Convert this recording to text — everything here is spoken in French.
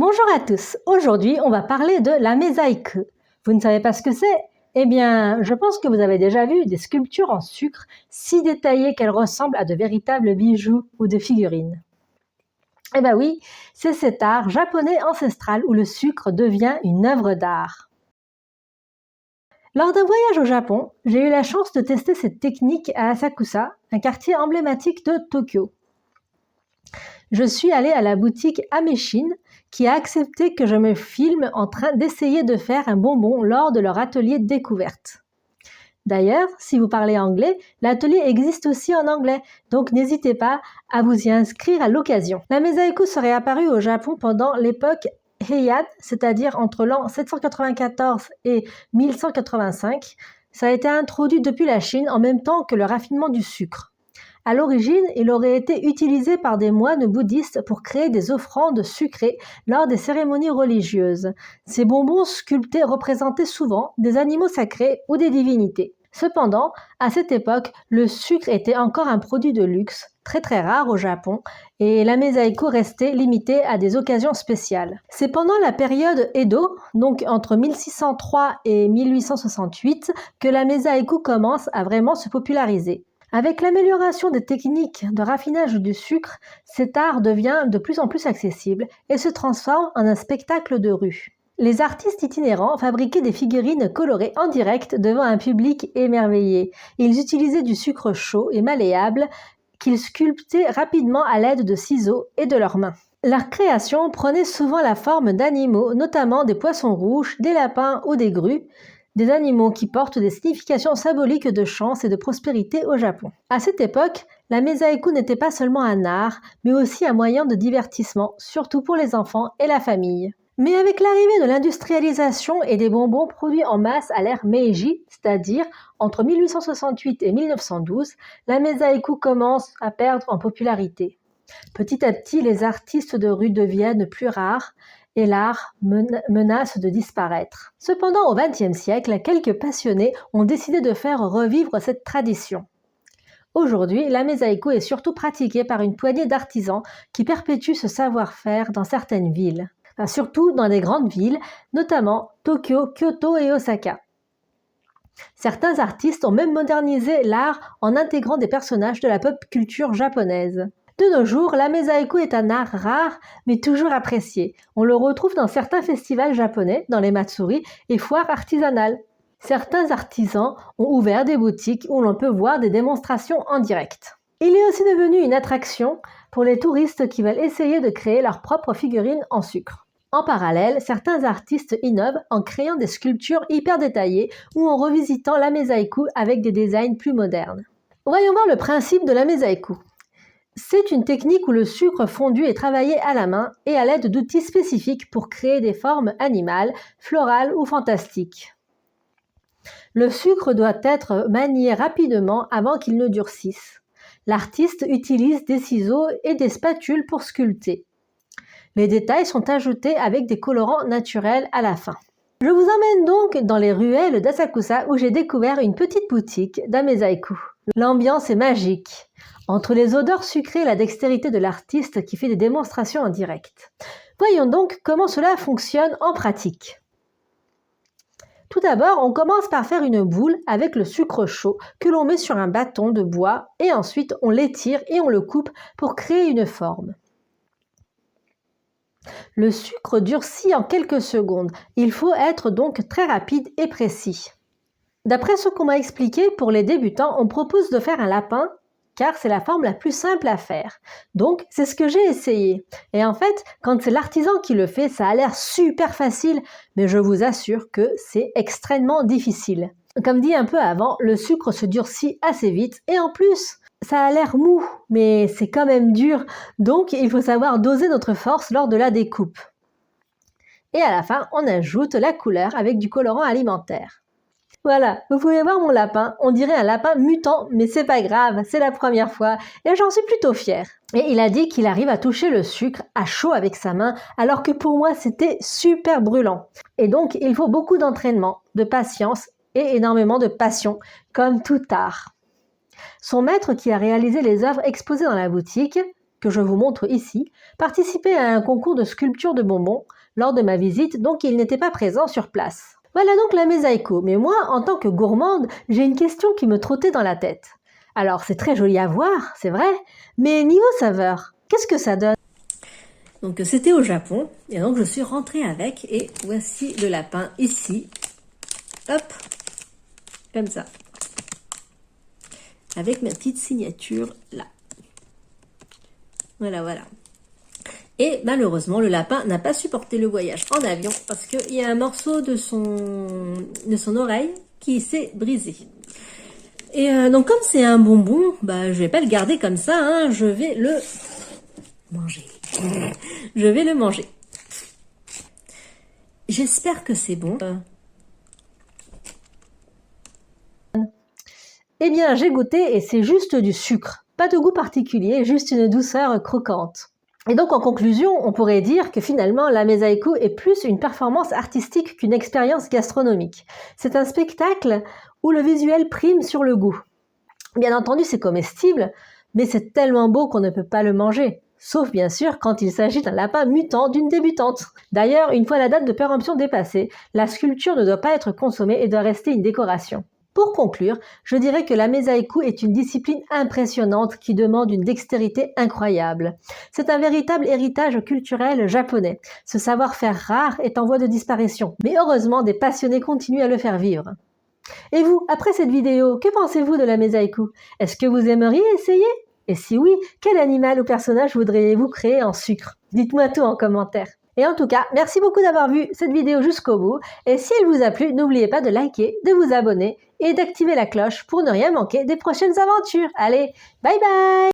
Bonjour à tous, aujourd'hui on va parler de la mosaïque. Vous ne savez pas ce que c'est? Eh bien, je pense que vous avez déjà vu des sculptures en sucre si détaillées qu'elles ressemblent à de véritables bijoux ou de figurines. Eh bien oui, c'est cet art japonais ancestral où le sucre devient une œuvre d'art. Lors d'un voyage au Japon, j'ai eu la chance de tester cette technique à Asakusa, un quartier emblématique de Tokyo. Je suis allée à la boutique Ameshin qui a accepté que je me filme en train d'essayer de faire un bonbon lors de leur atelier de découverte. D'ailleurs, si vous parlez anglais, l'atelier existe aussi en anglais, donc n'hésitez pas à vous y inscrire à l'occasion. La mosaïque serait apparue au Japon pendant l'époque Heian, c'est-à-dire entre l'an 794 et 1185. Ça a été introduit depuis la Chine en même temps que le raffinement du sucre. À l'origine, il aurait été utilisé par des moines bouddhistes pour créer des offrandes sucrées lors des cérémonies religieuses. Ces bonbons sculptés représentaient souvent des animaux sacrés ou des divinités. Cependant, à cette époque, le sucre était encore un produit de luxe, très rare au Japon, et la mosaïque restait limitée à des occasions spéciales. C'est pendant la période Edo, donc entre 1603 et 1868, que la mosaïque commence à vraiment se populariser. Avec l'amélioration des techniques de raffinage du sucre, cet art devient de plus en plus accessible et se transforme en un spectacle de rue. Les artistes itinérants fabriquaient des figurines colorées en direct devant un public émerveillé. Ils utilisaient du sucre chaud et malléable qu'ils sculptaient rapidement à l'aide de ciseaux et de leurs mains. Leur création prenait souvent la forme d'animaux, notamment des poissons rouges, des lapins ou des grues, des animaux qui portent des significations symboliques de chance et de prospérité au Japon. À cette époque, la mosaïque n'était pas seulement un art, mais aussi un moyen de divertissement, surtout pour les enfants et la famille. Mais avec l'arrivée de l'industrialisation et des bonbons produits en masse à l'ère Meiji, c'est-à-dire entre 1868 et 1912, la mosaïque commence à perdre en popularité. Petit à petit, les artistes de rue deviennent plus rares et l'art menace de disparaître. Cependant, au XXe siècle, quelques passionnés ont décidé de faire revivre cette tradition. Aujourd'hui, la mosaïque est surtout pratiquée par une poignée d'artisans qui perpétuent ce savoir-faire dans certaines villes, surtout dans les grandes villes, notamment Tokyo, Kyoto et Osaka. Certains artistes ont même modernisé l'art en intégrant des personnages de la pop culture japonaise. De nos jours, la mosaïque est un art rare, mais toujours apprécié. On le retrouve dans certains festivals japonais, dans les matsuri et foires artisanales. Certains artisans ont ouvert des boutiques où l'on peut voir des démonstrations en direct. Il est aussi devenu une attraction pour les touristes qui veulent essayer de créer leurs propres figurines en sucre. En parallèle, certains artistes innovent en créant des sculptures hyper détaillées ou en revisitant la mosaïque avec des designs plus modernes. Voyons voir le principe de la mosaïque. C'est une technique où le sucre fondu est travaillé à la main et à l'aide d'outils spécifiques pour créer des formes animales, florales ou fantastiques. Le sucre doit être manié rapidement avant qu'il ne durcisse. L'artiste utilise des ciseaux et des spatules pour sculpter. Les détails sont ajoutés avec des colorants naturels à la fin. Je vous emmène donc dans les ruelles d'Asakusa où j'ai découvert une petite boutique d'Amesaïku. L'ambiance est magique. Entre les odeurs sucrées et la dextérité de l'artiste qui fait des démonstrations en direct. Voyons donc comment cela fonctionne en pratique. Tout d'abord, on commence par faire une boule avec le sucre chaud que l'on met sur un bâton de bois et ensuite on l'étire et on le coupe pour créer une forme. Le sucre durcit en quelques secondes. Il faut être donc très rapide et précis. D'après ce qu'on m'a expliqué, pour les débutants, on propose de faire un lapin car c'est la forme la plus simple à faire. Donc, c'est ce que j'ai essayé. Et en fait, quand c'est l'artisan qui le fait, ça a l'air super facile, mais je vous assure que c'est extrêmement difficile. Comme dit un peu avant, le sucre se durcit assez vite et en plus, ça a l'air mou, mais c'est quand même dur. Donc, il faut savoir doser notre force lors de la découpe. Et à la fin, on ajoute la couleur avec du colorant alimentaire. Voilà, vous pouvez voir mon lapin, on dirait un lapin mutant, mais c'est pas grave, c'est la première fois et j'en suis plutôt fière. Et il a dit qu'il arrive à toucher le sucre à chaud avec sa main, alors que pour moi c'était super brûlant. Et donc il faut beaucoup d'entraînement, de patience et énormément de passion, comme tout art. Son maître qui a réalisé les œuvres exposées dans la boutique, que je vous montre ici, participait à un concours de sculpture de bonbons lors de ma visite, donc il n'était pas présent sur place. Voilà donc la Mezaico, mais moi, en tant que gourmande, j'ai une question qui me trottait dans la tête. Alors, c'est très joli à voir, c'est vrai, mais niveau saveur, qu'est-ce que ça donne? Donc, c'était au Japon, et donc je suis rentrée avec, et voici le lapin ici. Hop, comme ça. Avec ma petite signature là. Voilà, voilà. Et malheureusement, le lapin n'a pas supporté le voyage en avion parce qu'il y a un morceau de son oreille qui s'est brisé. Et donc comme c'est un bonbon, bah, je vais pas le garder comme ça, hein, je vais le manger. Je vais le manger. J'espère que c'est bon. Eh bien, j'ai goûté et c'est juste du sucre. Pas de goût particulier, juste une douceur croquante. Et donc, en conclusion, on pourrait dire que finalement, la Mezaico est plus une performance artistique qu'une expérience gastronomique. C'est un spectacle où le visuel prime sur le goût. Bien entendu, c'est comestible, mais c'est tellement beau qu'on ne peut pas le manger. Sauf bien sûr quand il s'agit d'un lapin mutant d'une débutante. D'ailleurs, une fois la date de péremption dépassée, la sculpture ne doit pas être consommée et doit rester une décoration. Pour conclure, je dirais que la Mezaico est une discipline impressionnante qui demande une dextérité incroyable. C'est un véritable héritage culturel japonais. Ce savoir-faire rare est en voie de disparition, mais heureusement des passionnés continuent à le faire vivre. Et vous, après cette vidéo, que pensez-vous de la Mezaico? Est-ce que vous aimeriez essayer? Et si oui, quel animal ou personnage voudriez-vous créer en sucre? Dites-moi tout en commentaire. Et en tout cas, merci beaucoup d'avoir vu cette vidéo jusqu'au bout. Et si elle vous a plu, n'oubliez pas de liker, de vous abonner et d'activer la cloche pour ne rien manquer des prochaines aventures. Allez, bye bye!